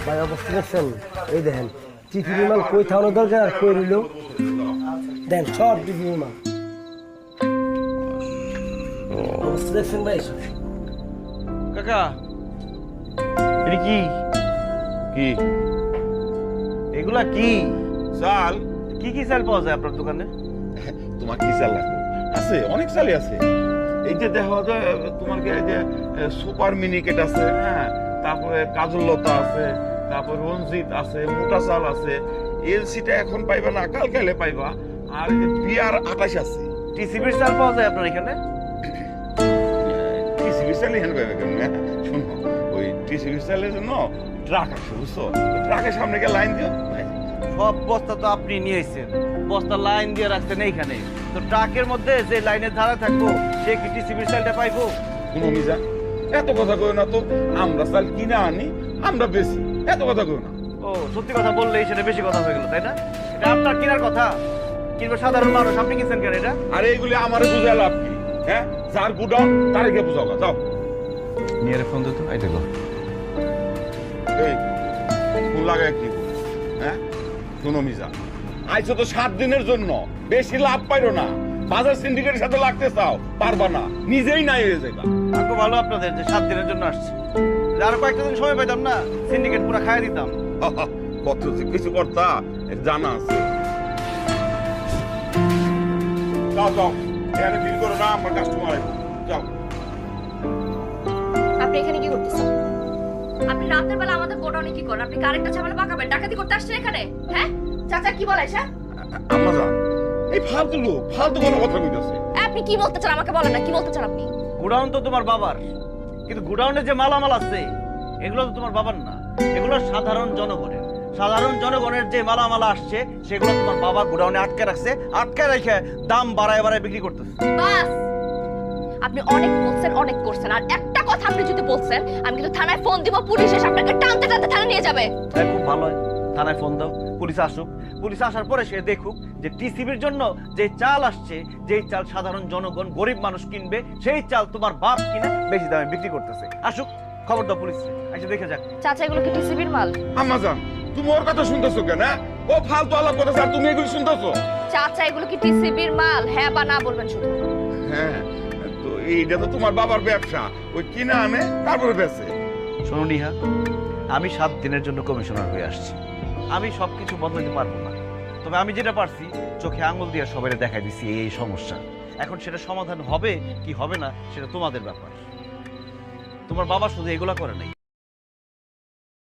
ভাই অবস্থা দেখছেন? এই দেখেন টিফিনের মাল কই থাকানো দরকার আর কই রইল দেন সব টিফিনের মাল। অবস্থা দেখছেন ভাই? কাকা এটা কি কি এগুলা কি চাল? কি কি চাল পাওয়া যায় আপনার দোকানে? তোমার কি চাল লাগবে? আছে, অনেক চালই আছে। এই যে দেখা যায় তোমার কি এই যে সুপার মিনিকেট আছে, হ্যাঁ, তারপরে কাজললতা আছে, তারপর রঞ্জিত আছে, মোটা চাল আছে। এলসিটা এখন পাইবা না, কাল কালে পাইবা। আর এই যে বিয়ার 28 আছে। টিসিবির চাল পাওয়া যায় আপনার এখানে? টিসিবি চাল এখানে পাইবে কেন? শোনো, ওই টিসিবি চালের জন্য ট্রাক আছে, বুঝছো? ট্রাকের সামনে গিয়ে লাইন দিও। সব বস্তা তো আপনি নিয়েছেন, বস্তা লাইন দিয়ে রাখছেন এইখানে। তো ট্রাকের মধ্যে যে লাইনের ধারা থাকবো সে কি টিসিবির চালটা পাইবো? কোনো মিজা এত কথা কই না তো। আমরা চাল কিনা আনি, আমরা বেশি। এত কথা কই না। ও সত্যি কথা বললেই সেটা বেশি কথা হয়ে গেল, তাই না? এটা আপনার কেনার কথা, কিনবে সাধারণ মানুষ, আপনি কিনছেন কেন এটা? আরে এগুলি আমারে বুঝা লাভ কি? হ্যাঁ, যার গুডাউন তারে গিয়ে বুঝাও, যাও। নিয়ে ফোন দিত, এই দেখো। এই ফোন লাগায় কি? হ্যাঁ, শোনো মিজা, আইছো তো 7 দিনের জন্য, বেশি লাভ পাইরো না। বাজার সিন্ডিকেটের সাথে লাগতে চাও, পারবা না, নিজেই নাই হয়ে যাইবা। আমাকে ভালো আপনাদের যে 7 দিনের জন্য আসছে, আরো কয়েকটা দিন সময় পাইতাম না, সিন্ডিকেট পুরো খাইয়ে দিতাম। কত যে কিছু করতা জানা আছে। যাও যাও, এখানে বিল করো না, আমার কাস্টমার আইবো। যাও। আপনি এখানে কি করতেছেন? আপনি রাতের বেলা আমাদের গোডাউনে কি করেন? আপনি কারেন্টটা ঝামেলা পাকাবেন, ডাকাতি করতে আসছেন এখানে? হ্যাঁ চাচা কি বলে এসা? আম্মা যান, এই ফালতু লোক ফালতু কোনো কথা কইতাছে। আপনি কি বলতে চান আমাকে বলেন না, কি বলতে চান আপনি? গোডাউন তো তোমার বাবার, কিন্তু গোডাউনে যে মালামাল আছে এগুলো তো তোমার বাবার না, এগুলো সাধারণ জনগণের। সাধারণ জনগণের যে মালামাল আসছে সেগুলো তোমার বাবা গোডাউনে আটকে রাখছে, আটকে রেখে দাম বাড়ায় বাড়ায় বিক্রি করতেছে। বাস, আপনি অনেক বলছেন, অনেক করছেন, আর একটা কথা আপনি যদি বলছেন আমি কিন্তু থানায় ফোন দিব, পুলিশ এসে আপনাকে টানতে টানতে থানায় নিয়ে যাবে। তাই খুব ভালো হয়, থানায় ফোন দাও, পুলিশ আসুক। পুলিশ আসার পরে সে দেখুক যে টিসিবির জন্য যে চাল আসছে, যেই চাল সাধারণ জনগণ গরিব মানুষ কিনবে, সেই চাল তোমার বাপ কিনে বেশি দামে বিক্রি করতেছে। আসুক, খবর দাও পুলিশ, এসে দেখে যাক। চাচা এগুলো কি টিসিবির মাল? আম্মা জান, তুমি ওর কথা শুনতেছো কেন? হ্যাঁ? ও ফালতু আলাপ কথা, আর তুমি এগুলো শুনতেছো? চাচা এগুলো কি টিসিবির মাল? হ্যাঁ বা না বলবেন শুধু। হ্যাঁ, তো এইটা তো তোমার বাবার ব্যবসা, ওই কিনা আনে তারপরে বেচে। শোনো নিহা, আমি 7 দিনের জন্য কমিশনার হয়ে আসছি, আমি সবকিছু বদলাতে পারবো না। তবে আমি যেটা পারছি, চোখে আঙুল দিয়ে সবাই দেখাই দিচ্ছি এই সমস্যা। এখন সেটা সমাধান হবে কি হবে না সেটা তোমাদের ব্যাপার। তোমার বাবা শুধু এগুলা করে নাই,